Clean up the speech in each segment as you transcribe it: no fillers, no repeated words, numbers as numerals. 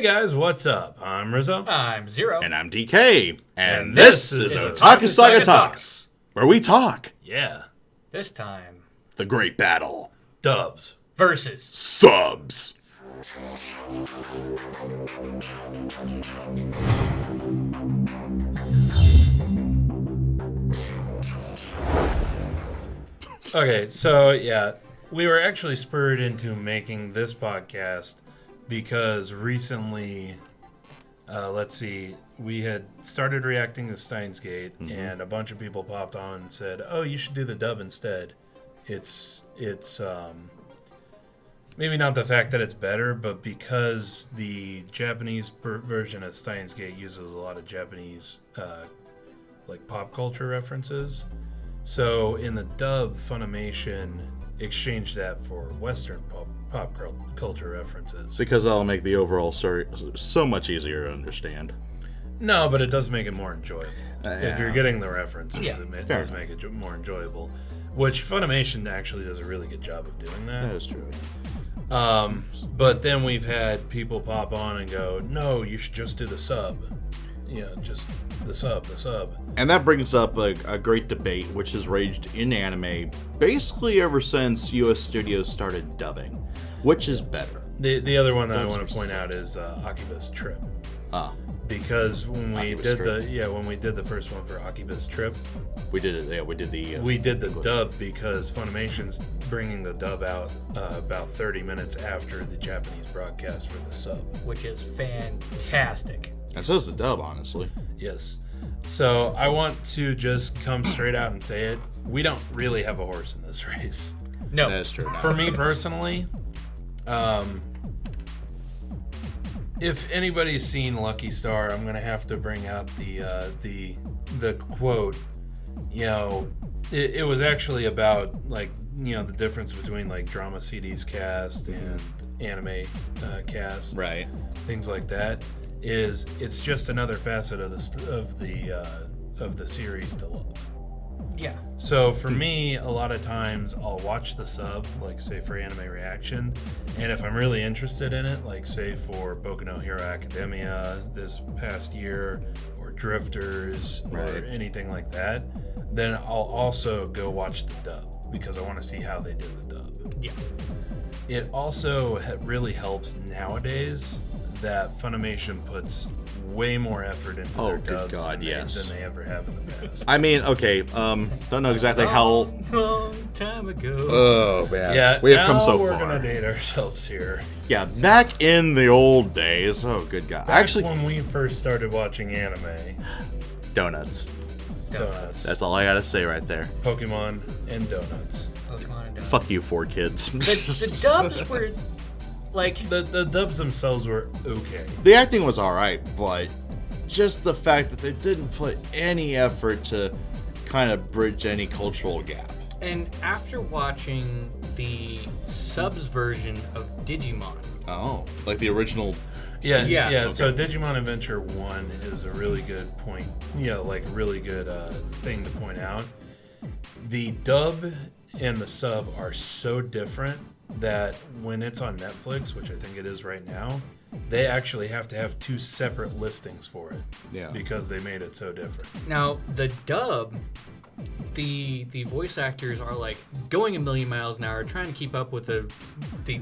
Hey guys, what's up? I'm Rizzo. I'm Zero. And I'm DK. And this is Otaku Saga Talks, where we talk. Yeah. This time, The Great Battle. Dubs. versus. Subs. Okay, so yeah, we were actually spurred into making this podcast because recently, we had started reacting to Steins Gate, and a bunch of people popped on and said, "Oh, you should do the dub instead." It's maybe not the fact that it's better, but because the Japanese version of Steins Gate uses a lot of Japanese like pop culture references. So in the dub, Funimation exchanged that for Western pop culture references. Because that'll make the overall story so much easier to understand. No, but it does make it more enjoyable. If you're getting the references, Yeah, it does make it more enjoyable. Which Funimation actually does a really good job of doing that. That is true. But then we've had people pop on and go, "No, you should just do the sub." Just the sub. And that brings up a great debate, which has raged in anime basically ever since U.S. studios started dubbing. Which is better? The other one that I want to point out is Akiba's Trip. Because when we did the first one for Akiba's Trip, we did it. Yeah, we did the dub because Funimation's bringing the dub out about 30 minutes after the Japanese broadcast for the sub, Which is fantastic. And so is the dub, honestly. Yes. So I want to just come straight out and say it. We don't really have a horse in this race. No. That's true. For me personally, if anybody's seen Lucky Star, I'm gonna have to bring out the quote. It was actually about the difference between drama CDs cast and anime cast, Right. things like that. It's just another facet of the series to love. Yeah. So for me, a lot of times I'll watch the sub, say for anime reaction, and if I'm really interested in it, say for Boku no Hero Academia this past year, or Drifters, or anything like that, then I'll also go watch the dub because I want to see how they did the dub. Yeah. It also really helps nowadays that Funimation puts way more effort into their dubs than they ever have in the past. I mean, okay, don't know exactly how long time ago. Oh man, yeah, we have come so we're far. gonna date ourselves here. Yeah, back in the old days. Oh, good God! Actually, when we first started watching anime, donuts. That's all I gotta say right there. Pokemon and donuts. Fuck you, 4Kids. The dubs were the dubs themselves were okay. The acting was alright, but just the fact that they didn't put any effort to kind of bridge any cultural gap. And after watching the subs version of Digimon. Oh, like the original. Yeah. Okay. So Digimon Adventure 1 is a really good point. Really good thing to point out. The dub and the sub are so different that when it's on Netflix, which I think it is right now, they actually have to have two separate listings for it. Yeah. Because they made it so different. Now, the dub, the voice actors are going a million miles an hour, trying to keep up with the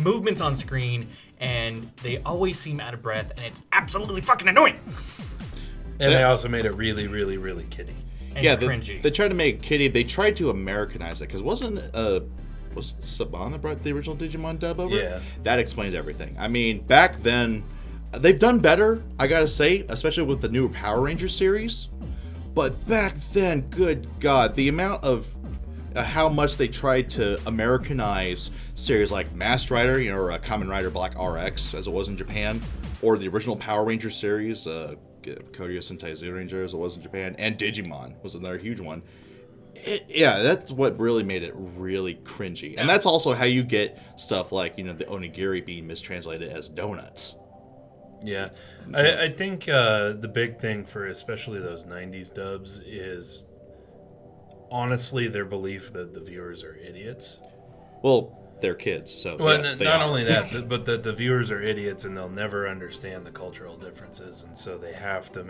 movements on screen, and they always seem out of breath, and it's absolutely fucking annoying. And they also made it really, really, really kiddie. And cringy. They tried to make kiddie. They tried to Americanize it because was Saban that brought the original Digimon dub over? Yeah. That explains everything. I mean, back then, they've done better, I gotta say, especially with the newer Power Rangers series. But back then, good God, the amount of how much they tried to Americanize series like Masked Rider, or Kamen Rider Black RX, as it was in Japan, or the original Power Rangers series, Koryo Sentai Zyuranger, as it was in Japan, and Digimon was another huge one. That's what really made it really cringy. And that's also how you get stuff like, the onigiri being mistranslated as donuts. Yeah. I think the big thing for especially those 90s dubs is honestly their belief that the viewers are idiots. Well, their kids. So Well, yes, they not are. only that, but the viewers are idiots and they'll never understand the cultural differences, and so they have to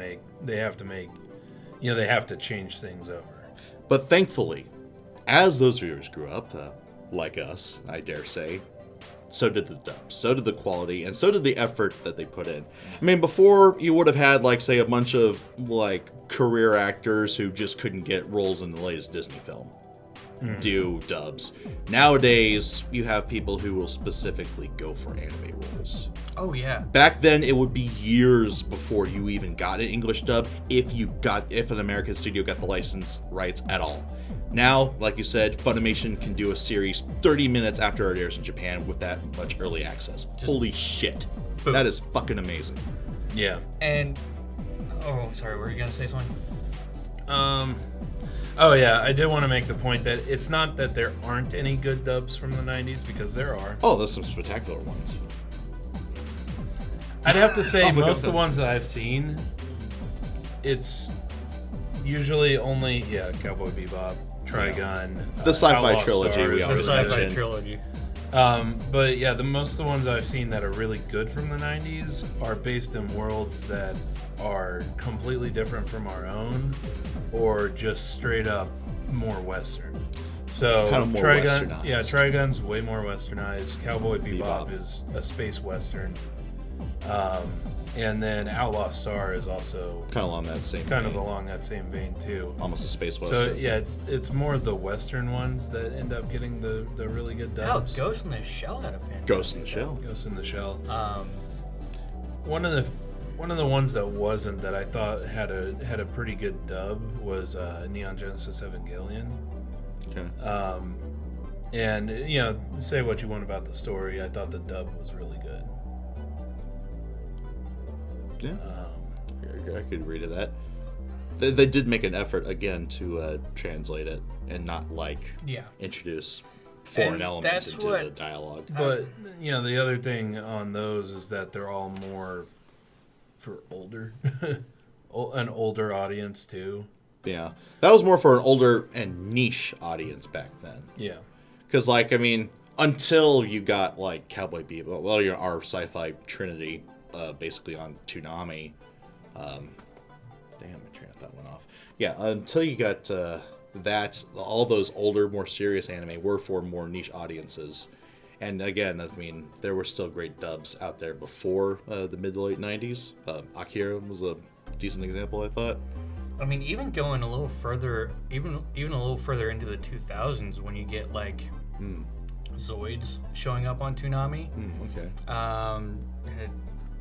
change things over. But thankfully, as those viewers grew up, like us, I dare say, so did the dubs, so did the quality, and so did the effort that they put in. I mean, before you would have had, like, say, a bunch of, like, career actors who just couldn't get roles in the latest Disney film do dubs. Nowadays, you have people who will specifically go for anime roles. Oh yeah. Back then, it would be years before you even got an English dub if an American studio got the license rights at all. Now, like you said, Funimation can do a series 30 minutes after it airs in Japan with that much early access. Holy shit. Boom. That is fucking amazing. Yeah. And oh, sorry, were you gonna say something? Oh yeah, I did want to make the point that it's not that there aren't any good dubs from the 90s, because there are. Oh, there's some spectacular ones. I'd have to say Oh my most of God. the ones that I've seen, it's usually only Cowboy Bebop, Trigun, The sci-fi Outlaw trilogy Stars, we The always sci-fi mention. trilogy. But yeah, most of the ones I've seen that are really good from the 90s are based in worlds that are completely different from our own, or just straight up more Western. So Kind of more Trigun, westernized. yeah, Trigun's way more Westernized. Cowboy Bebop Bebop. is a space Western, and then Outlaw Star is also Kind of along that same kind of vein. along that same vein too. Almost a space So western. yeah, it's more the Western ones that end up getting the really good Hell, dubs. Ghost in the Shell had a fan. Ghost in the Shell. Ghost in the Shell. Um, One of the ones that wasn't, that I thought had a pretty good dub, was Neon Genesis Evangelion. Okay. And say what you want about the story, I thought the dub was really good. Yeah. I could read of that. They did make an effort again to translate it and not yeah. introduce foreign And elements that's into what- the dialogue. But the other thing on those is that they're all more for older, an older audience too. Yeah, that was more for an older and niche audience back then. Yeah. Because, like, I mean, until you got, like, Cowboy Bebop, well, our sci-fi trinity, basically on Toonami. Damn, my train of thought went off. Yeah, until you got that, all those older, more serious anime were for more niche audiences. And again, I mean, there were still great dubs out there before the mid to late 90s. Akira was a decent example, I thought. I mean, even going a little further, even a little further into the 2000s, when you get like Zoids showing up on Toonami. Okay. I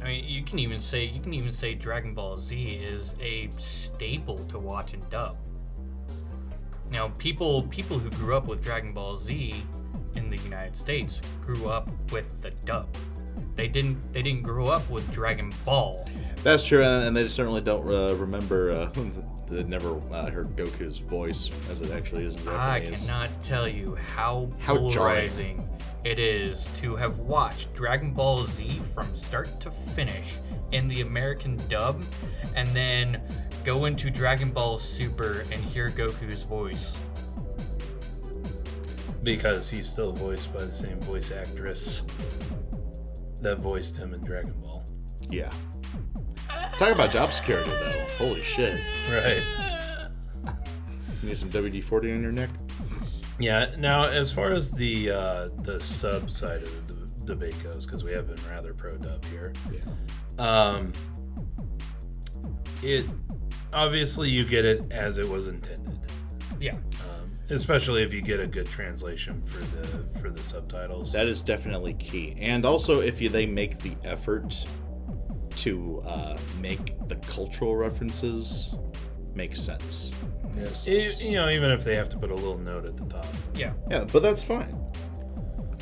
mean, you can even say Dragon Ball Z is a staple to watch in dub. Now, people who grew up with Dragon Ball Z in the United States grew up with the dub. They didn't grow up with Dragon Ball. That's true, and they certainly don't remember. They never heard Goku's voice as it actually is in I Japanese. cannot tell you how How jarring. polarizing it is to have watched Dragon Ball Z from start to finish in the American dub, and then go into Dragon Ball Super and hear Goku's voice. Because he's still voiced by the same voice actress that voiced him in Dragon Ball. Yeah. Talk about job security, though. Holy shit. Right. You need some WD-40 on your neck? Yeah. Now, as far as the sub side of the debate goes, because we have been rather pro dub here. Yeah. It obviously you get it as it was intended. Yeah. Especially if you get a good translation for the subtitles. That is definitely key. And also, if they make the effort to make the cultural references make sense. Yes. Even if they have to put a little note at the top. Yeah. Yeah, but that's fine.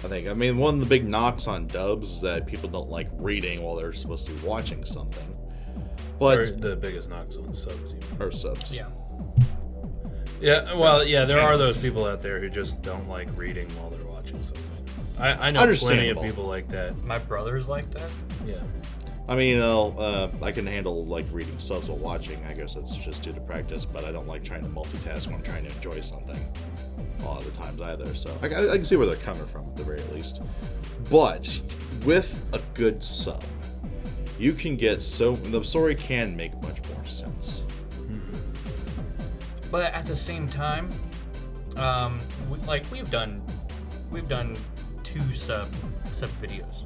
I mean, one of the big knocks on dubs is that people don't like reading while they're supposed to be watching something. Or But the biggest knocks on subs. Even. or subs. Yeah. Yeah, well, yeah, there are those people out there who just don't like reading while they're watching something. I know plenty of Understandable. people like that. My brother's like that. Yeah. I mean, I can handle like reading subs while watching. I guess that's just due to practice. But I don't like trying to multitask when I'm trying to enjoy something. a lot of the times either. So I can see where they're coming from at the very least. But with a good sub, you can get the story can make much more sense. But at the same time, we've done 2 sub videos,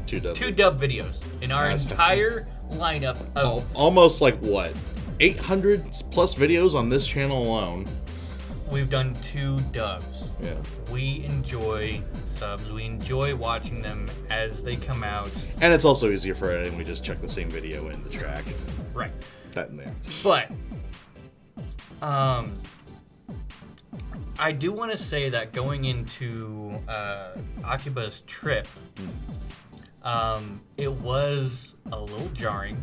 Two two dub videos in our entire lineup of almost like what 800 plus videos on this channel alone. We've done 2 dubs. Yeah. We enjoy subs. We enjoy watching them as they come out. And it's also easier for it, and we just check the same video in the track. Right. That in there. But I do want to say that going into Akiba's trip, it was a little jarring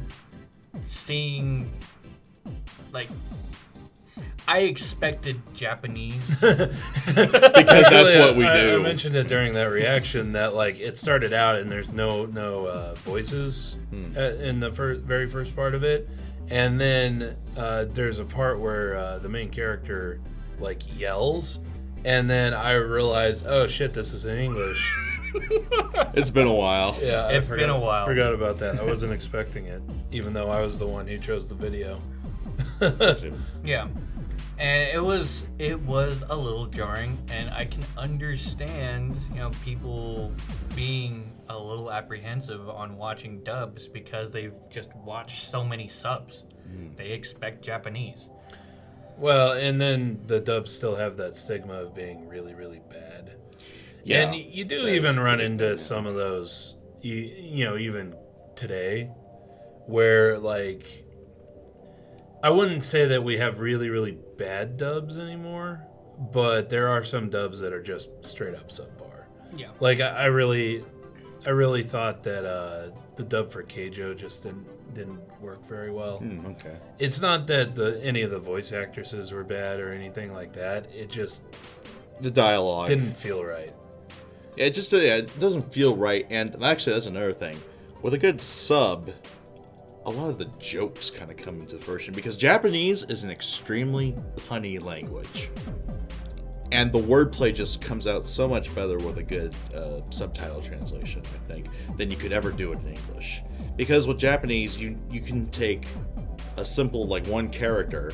seeing, like, I expected Japanese. Because that's what we do. I mentioned it during that reaction that, like, it started out and there's no voices in the very first part of it. And then there's a part where the main character, like, yells. And then I realized, oh, shit, this is in English. It's been a while. Yeah, It's been a while. Forgot about that. I wasn't expecting it, even though I was the one who chose the video. Yeah. And it was a little jarring, and I can understand, people being a little apprehensive on watching dubs because they've just watched so many subs. They expect Japanese. Well, and then the dubs still have that stigma of being really, really bad. Yeah, and you do even run into some of those, even today, where, like, I wouldn't say that we have really, really bad dubs anymore, but there are some dubs that are just straight up subpar. Yeah. Like, I really thought that the dub for Keijo just didn't work very well. Okay. It's not that any of the voice actresses were bad or anything like that. It just The dialogue didn't feel right. Yeah, it doesn't feel right. And actually, that's another thing. With a good sub, a lot of the jokes kind of come into fruition because Japanese is an extremely punny language. And the wordplay just comes out so much better with a good subtitle translation, I think, than you could ever do it in English. Because with Japanese, you can take a simple, like, one character,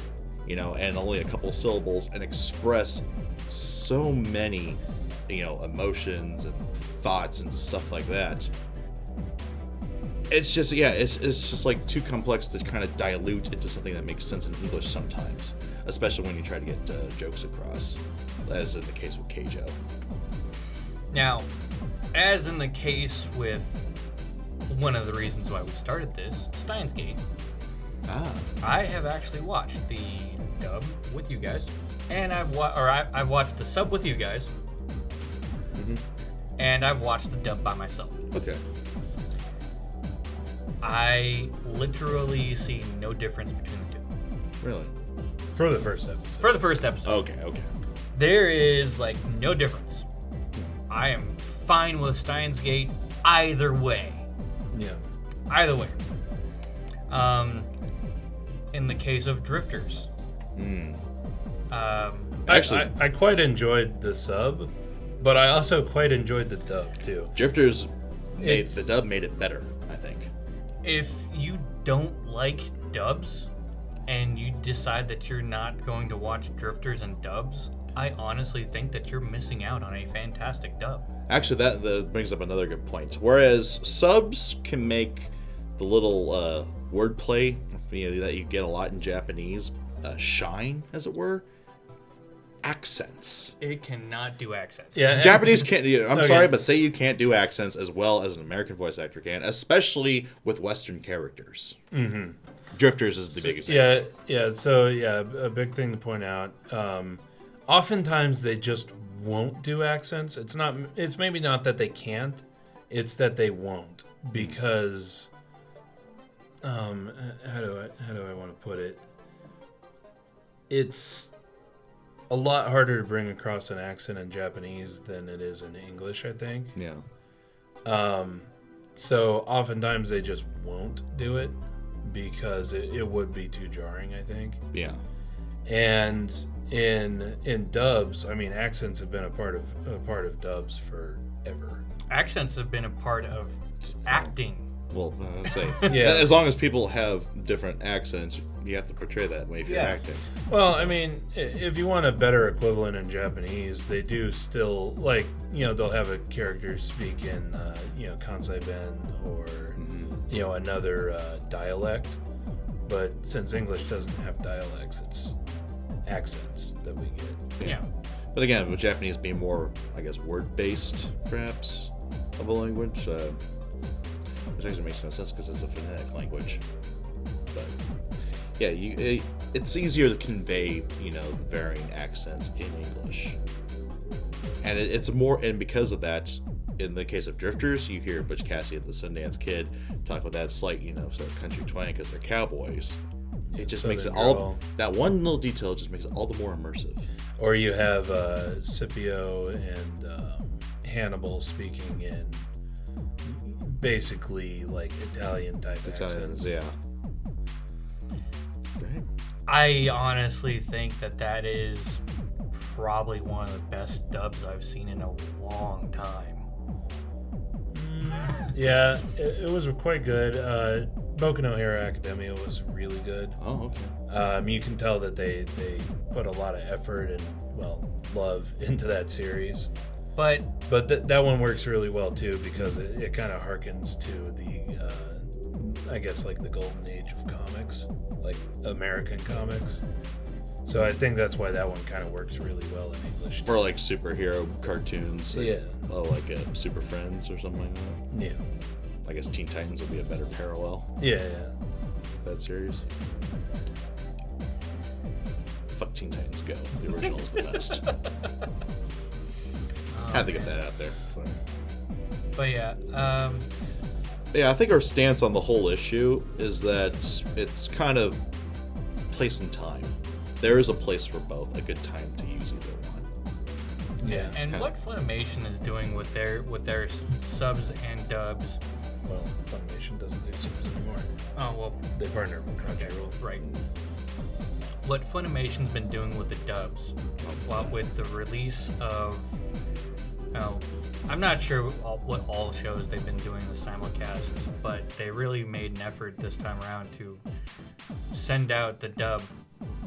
and only a couple syllables and express so many, emotions and thoughts and stuff like that. It's just, it's just like too complex to kind of dilute into something that makes sense in English sometimes, especially when you try to get jokes across, as in the case with Keijo. Now, as in the case with one of the reasons why we started this, Steins Gate, I have actually watched the dub with you guys, and I've watched the sub with you guys, and I've watched the dub by myself. Okay. I literally see no difference between the two. Really? For the first episode. For the first episode. Okay. There is, like, no difference. I am fine with Steins Gate either way. Yeah. Either way. In the case of Drifters. Actually, I quite enjoyed the sub, but I also quite enjoyed the dub too. Drifters the dub made it better, I think. If you don't like dubs and you decide that you're not going to watch Drifters and dubs, I honestly think that you're missing out on a fantastic dub. Actually, that brings up another good point. Whereas subs can make the little wordplay that you get a lot in Japanese shine, as it were. Accents. It cannot do accents. Yeah. Japanese can't. I'm Okay. sorry, but say you can't do accents as well as an American voice actor can, especially with Western characters. Mm-hmm. Drifters is the big example. A big thing to point out. Oftentimes they just won't do accents. It's maybe not that they can't. It's that they won't because. How do I want to put it? It's a lot harder to bring across an accent in Japanese than it is in English, I think. Yeah. So oftentimes they just won't do it because it would be too jarring, I think. Yeah. And In dubs, I mean, accents have been a part of dubs forever. Accents have been a part of acting. Well, I say, Yeah. as long as people have different accents, you have to portray that way if you're acting. Well, I mean, if you want a better equivalent in Japanese, they do still, like, they'll have a character speak in, Kansai Ben or, another dialect. But since English doesn't have dialects, it's accents that we get. Yeah. But again, with Japanese being more, I guess, word-based, perhaps, of a language, which actually makes no sense because it's a phonetic language. But yeah, it's easier to convey, the varying accents in English, and it's more. And because of that, in the case of Drifters, you hear Butch Cassidy and the Sundance Kid talk with that slight, sort of country twang because they're cowboys. It just makes it all. That one little detail just makes it all the more immersive. Or you have Scipio and Hannibal speaking in basically like Italian type accents. Yeah. Right. I honestly think that is probably one of the best dubs I've seen in a long time. Yeah, it was quite good. Boku no Hero Academia was really good. Oh, okay. You can tell that they put a lot of effort and, love into that series. But that one works really well too because it kind of harkens to the, I guess, like the golden age of comics, like American comics. So I think that's why that one kind of works really well in English. Or like superhero cartoons. Yeah. Like Super Friends or something like that. Yeah. I guess Teen Titans would be a better parallel. Yeah. That series. Fuck Teen Titans Go. The original is the best. Had to get that out there. Sorry. But yeah. Yeah, I think our stance on the whole issue is that it's kind of place and time. There is a place for both, a good time to use either one. Yeah. And what Funimation is doing with their subs and dubs. Well, Funimation doesn't do subs anymore. Oh well, They partner with Crunchyroll. right. What Funimation's been doing with the dubs, with the release of, I'm not sure what all shows they've been doing with simulcasts, but they really made an effort this time around to send out the dub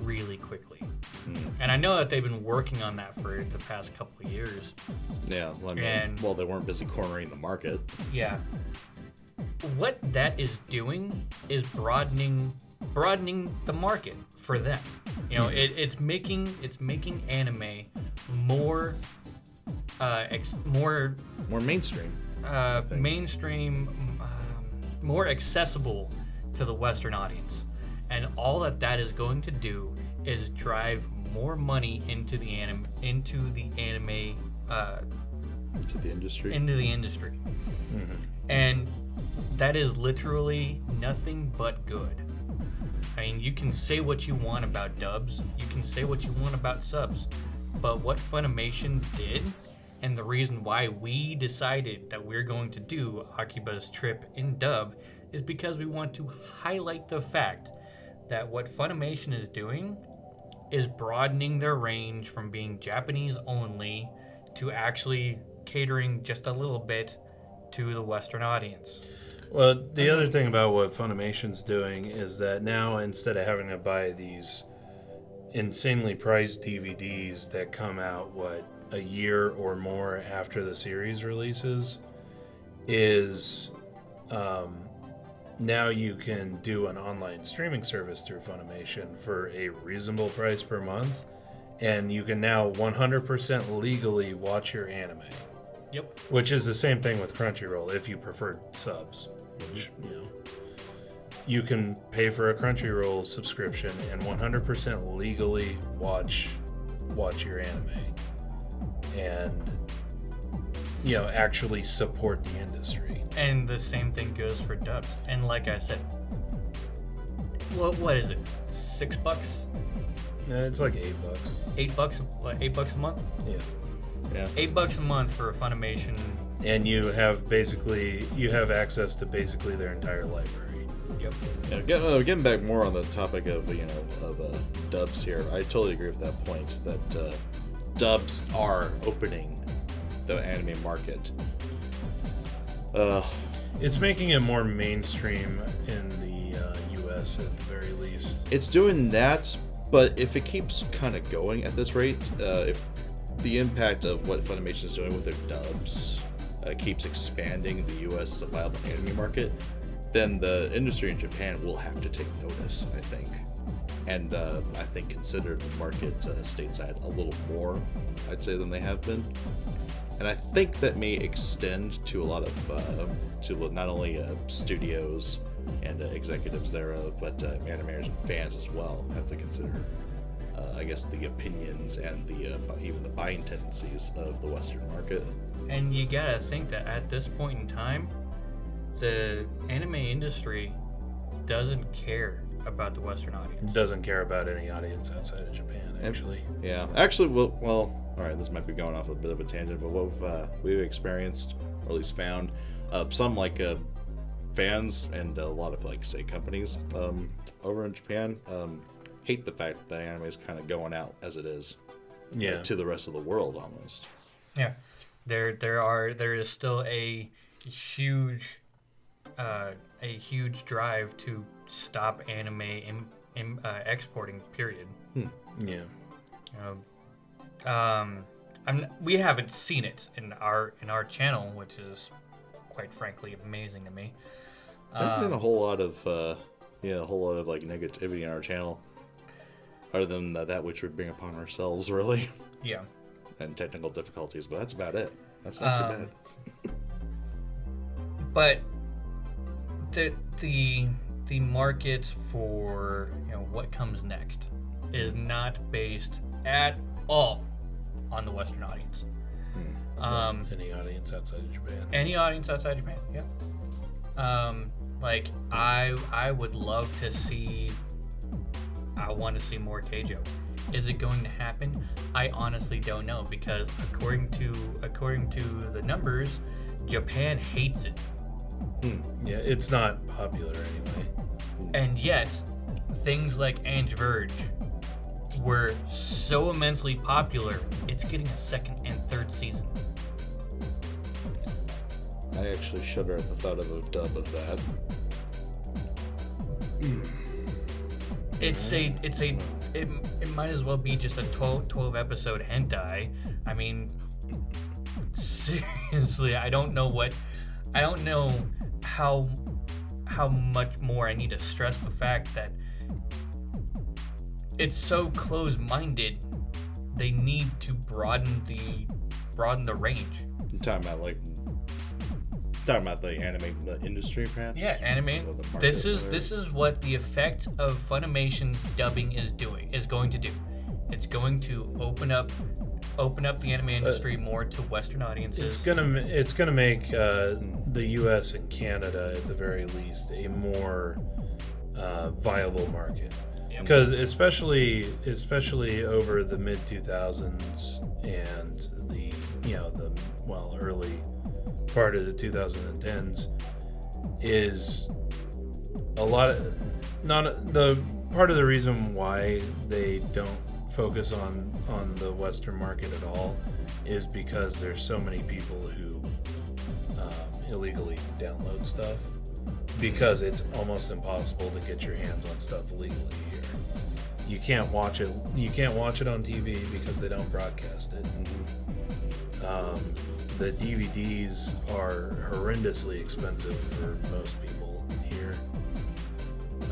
really quickly. And I know that they've been working on that for the past couple of years. Yeah, well, they weren't busy cornering the market. Yeah. What that is doing is broadening the market for them. It's making anime more More mainstream. Mainstream, more accessible to the Western audience. And all that is going to do is drive more money into the anime To the industry. Mm-hmm. And that is literally nothing but good. I mean, you can say what you want about dubs, you can say what you want about subs, but what Funimation did, and the reason why we decided that we're going to do Akiba's Trip in dub, is because we want to highlight the fact that what Funimation is doing is broadening their range from being Japanese only to actually catering just a little bit to the Western audience. Well, the other thing about what Funimation's doing is that now instead of having to buy these insanely priced DVDs that come out, a year or more after the series releases, is now you can do an online streaming service through Funimation for a reasonable price per month, and you can now 100% legally watch your anime. Yep. Which is the same thing with Crunchyroll if you prefer subs. Which, you can pay for a Crunchyroll subscription and 100% legally watch your anime. And, actually support the industry. And the same thing goes for dubs. And like I said, what is it? $6? It's like $8. $8 a month? Yeah. $8 a month for a Funimation. And you have access to basically their entire library. Yep. Yeah, getting back more on the topic of dubs here, I totally agree with that point that dubs are opening the anime market. It's making it more mainstream in the U.S. at the very least. It's doing that, but if it keeps kind of going at this rate, if the impact of what Funimation is doing with their dubs keeps expanding the U.S. as a viable anime market, then the industry in Japan will have to take notice, I think. And I think consider the market stateside a little more, I'd say, than they have been. And I think that may extend to a lot of, to not only studios and executives thereof, but animators and fans as well have to consider, I guess, the opinions and the even the buying tendencies of the Western market. And you gotta think that at this point in time, the anime industry doesn't care about the Western audience. Doesn't care about any audience outside of Japan, actually. Yeah, actually, well, all right, this might be going off a bit of a tangent, but what we've experienced, or at least found, some fans and a lot of say companies over in Japan hate the fact that anime is kind of going out as it is, Yeah. to the rest of the world almost. Yeah, there is still a huge drive to stop anime exporting. Period. Yeah. We haven't seen it in our channel, which is quite frankly amazing to me. There's been a whole lot of negativity in our channel, other than that which we bring upon ourselves, really. Yeah. And technical difficulties, but that's about it. That's not too bad. But the market for what comes next is not based at all on the Western audience. Any audience outside of Japan. Any audience outside Japan, yeah. I would love to see. I want to see more Keijo. Is it going to happen? I honestly don't know, because according to the numbers, Japan hates it. Yeah, it's not popular anyway. And yet, things like Ange Verge were so immensely popular, it's getting a second and third season. I actually shudder at the thought of a dub of that. It might as well be just a 12 episode hentai. I mean, seriously, I don't know how much more I need to stress the fact that it's so close-minded. They need to broaden the range. You're talking about the anime industry, perhaps? Yeah, anime. This is what the effect of Funimation's dubbing is going to do. It's going to open up the anime industry more to Western audiences. It's gonna make the U.S. and Canada, at the very least, a more viable market. Because especially over the mid 2000s and the early part of the 2010s is a lot of the part of the reason why they don't focus on the Western market at all is because there's so many people who illegally download stuff, because it's almost impossible to get your hands on stuff legally here. You can't watch it on TV because they don't broadcast it. The DVDs are horrendously expensive for most people here.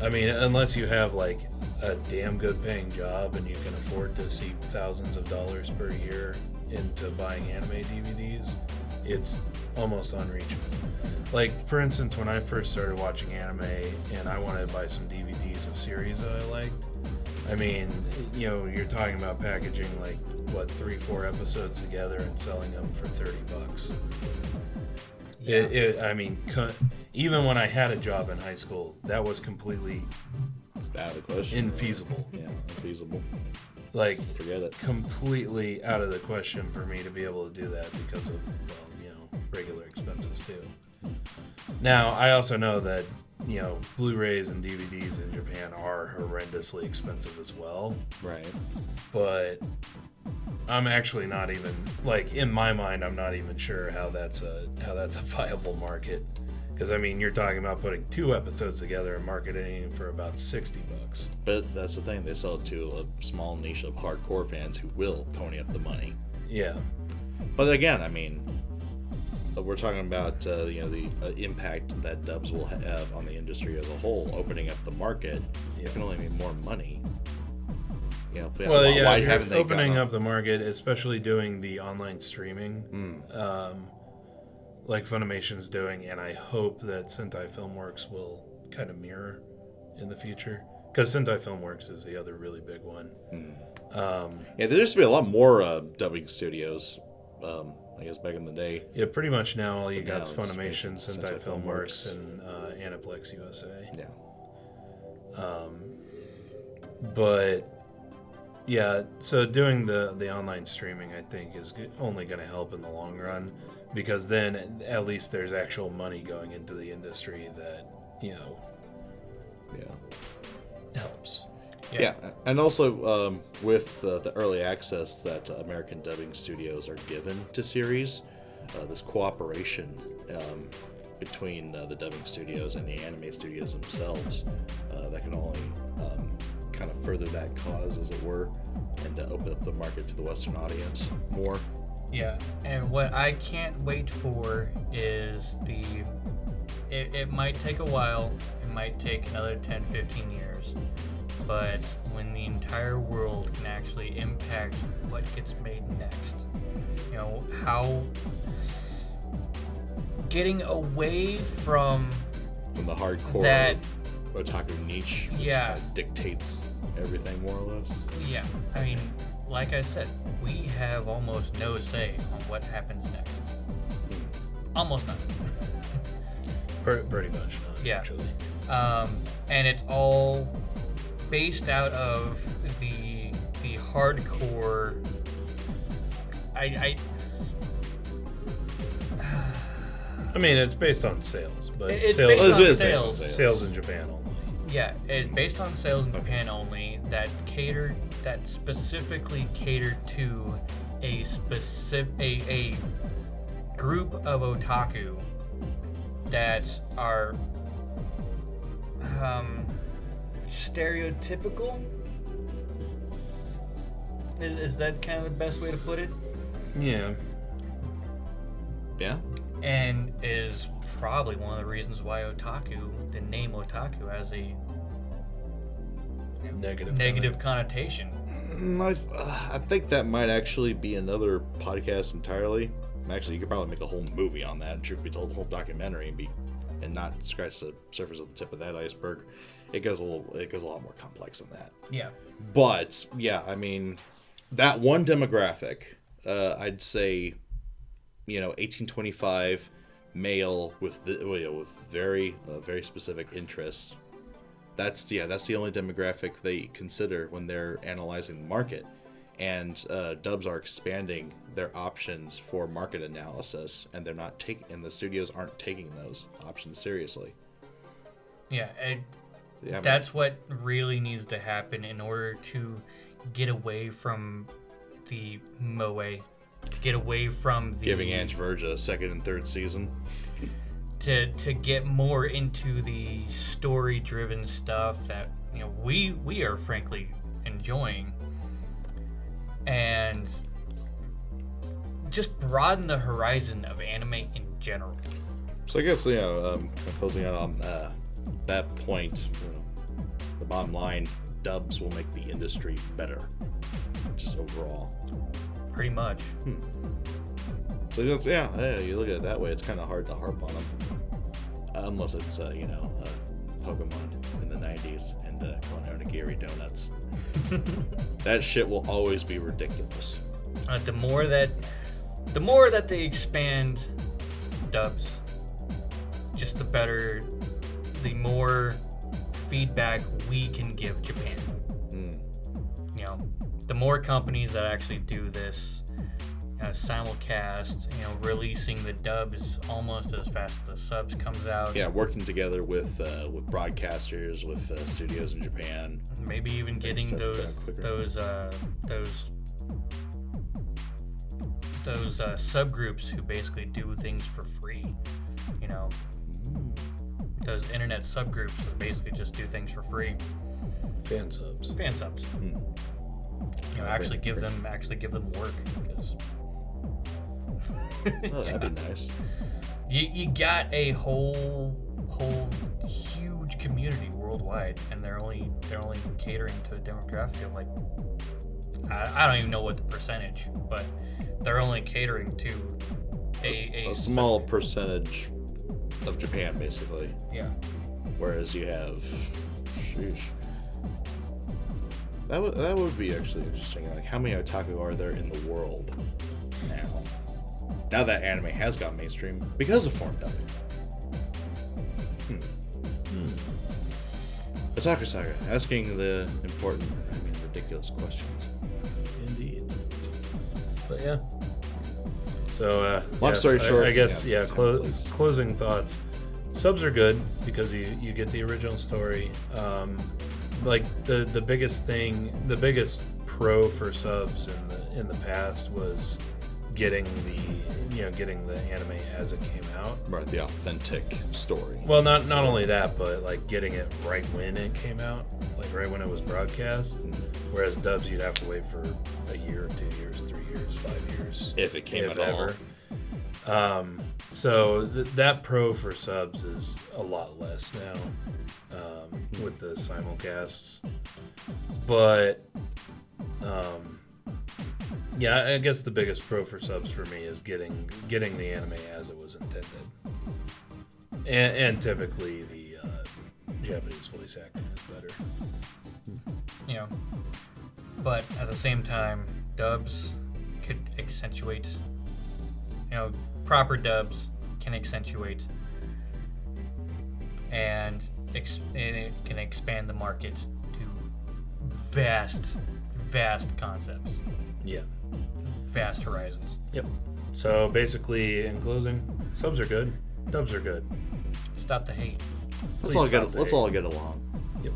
I mean, unless you have like a damn good paying job and you can afford to seep thousands of dollars per year into buying anime DVDs, it's almost unreachable. Like, for instance, when I first started watching anime and I wanted to buy some DVDs of series that I liked, I mean, you're talking about packaging 3-4 episodes together and selling them for $30. Yeah. Even when I had a job in high school, that was completely out of the question. Infeasible. Yeah, infeasible. Forget it. Completely out of the question for me to be able to do that because of regular expenses too. Now, I also know that Blu-rays and DVDs in Japan are horrendously expensive as well. Right. But I'm actually not even, in my mind, I'm not even sure how that's a viable market. Because, you're talking about putting 2 episodes together and marketing for about $60. But that's the thing, they sell it to a small niche of hardcore fans who will pony up the money. Yeah. But again, we're talking about the impact that dubs will have on the industry as a whole, opening up the market. Yeah. It can only mean more money. Why haven't they opening up the market, especially doing the online streaming, like Funimation's doing, and I hope that Sentai Filmworks will kind of mirror in the future, because Sentai Filmworks is the other really big one. There used to be a lot more dubbing studios. I guess back in the day. Yeah, pretty much now all you got is it's Funimation, Sentai Filmworks, and Aniplex USA. Yeah. But yeah, so doing the online streaming, I think, is only going to help in the long run, because then at least there's actual money going into the industry that helps. Yeah, and also with the early access that American dubbing studios are given to series, this cooperation between the dubbing studios and the anime studios themselves, that can only kind of further that cause, as it were, and open up the market to the Western audience more. Yeah, and what I can't wait for is it might take a while, it might take another 10, 15 years, but when the entire world can actually impact what gets made next. How getting away from the hardcore that otaku niche, which kind of dictates everything more or less. Yeah, like I said, we have almost no say on what happens next. Almost none. Pretty much none, actually. And it's all based out of the hardcore. It's based on sales, but it's sales based on sales. Sales in Japan only. Yeah, it's based on sales in Japan only that specifically catered to a group of otaku that are stereotypical. Is that kind of the best way to put it? Yeah. Yeah. And is probably one of the reasons why the name otaku has a negative connotation. I think that might actually be another podcast entirely. Actually, you could probably make a whole movie on that, and truth be told, a whole documentary, and not scratch the surface of the tip of that iceberg. It goes a lot more complex than that. Yeah. But yeah, that one demographic, I'd say, 1825 male with very specific interests. That's the only demographic they consider when they're analyzing the market, and dubs are expanding their options for market analysis, and the studios aren't taking those options seriously. Yeah, that's what really needs to happen in order to get away from the moe, to get away from the giving Ange Verge a second and third season. to get more into the story-driven stuff that we are frankly enjoying, and just broaden the horizon of anime in general. So I guess closing out on that point, the bottom line: dubs will make the industry better, just overall. Pretty much. So you look at it that way, it's kind of hard to harp on them, unless it's Pokemon in the 90s and Onigiri donuts. That shit will always be ridiculous. The more that they expand dubs, just the better, the more feedback we can give Japan. The more companies that actually do this, simulcast, releasing the dubs almost as fast as the subs comes out. Yeah, working together with broadcasters, with studios in Japan. Maybe even getting those subgroups who basically do things for free. Those internet subgroups that basically just do things for free. Fan subs. Actually give them work. Because That'd be nice. You got a whole huge community worldwide, and they're only catering to a demographic of like I don't even know what the percentage, but they're only catering to a small percentage of Japan, basically. Yeah. Whereas you have, sheesh. That would be actually interesting. Like, how many otaku are there in the world now? Now that anime has gone mainstream because of foreign dubbing. Otaku Saga, asking the important, ridiculous questions. Indeed. But yeah. So, long story short, I guess, please. closing thoughts. Subs are good because you get the original story. Like the biggest pro for subs in the past was getting the anime as it came out. Right, the authentic story. Well, not only that, but like getting it right when it came out, like right when it was broadcast. Whereas dubs, you'd have to wait for a year, 2 years, 3 years, 5 years, if it came at all. So that pro for subs is a lot less now with the simulcasts. But yeah, I guess the biggest pro for subs for me is getting the anime as it was intended, and typically the Japanese voice acting is better. But at the same time, dubs could accentuate. Proper dubs can accentuate and it can expand the market to vast concepts. Yeah. Vast horizons. Yep. So basically, in closing, subs are good, dubs are good. Stop the hate. Let's all get along. Yep.